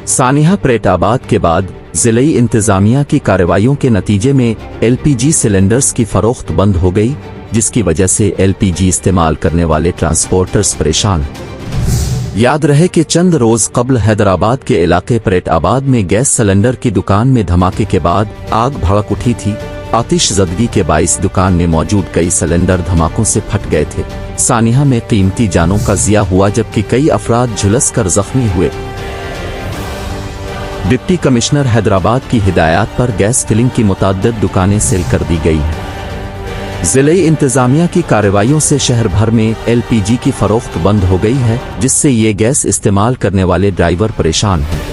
सानिहा प्रेटाबाद के बाद जिले इंतजामिया की कार्रवाइयों के नतीजे में एलपीजी सिलेंडर्स की फरोख्त बंद हो गई, जिसकी वजह से एलपीजी इस्तेमाल करने वाले ट्रांसपोर्टर्स परेशान। याद रहे कि चंद रोज कबल हैदराबाद के इलाके प्रेटाबाद में गैस सिलेंडर की दुकान में धमाके के बाद आग भड़क उठी थी। आतिशज़दगी के बाइस दुकान में मौजूद कई सिलेंडर धमाकों से फट गए थे। सानिहा में कीमती जानों का ज़िया हुआ, जबकि कई अफराद झुलसकर जख्मी हुए। डिप्टी कमिश्नर हैदराबाद की हिदायत पर गैस फिलिंग की मुतअद्दिद दुकानें सील कर दी गई हैं। जिले इंतजामिया की कार्रवाइयों से शहर भर में एलपीजी की फरोख्त बंद हो गई है, जिससे ये गैस इस्तेमाल करने वाले ड्राइवर परेशान हैं।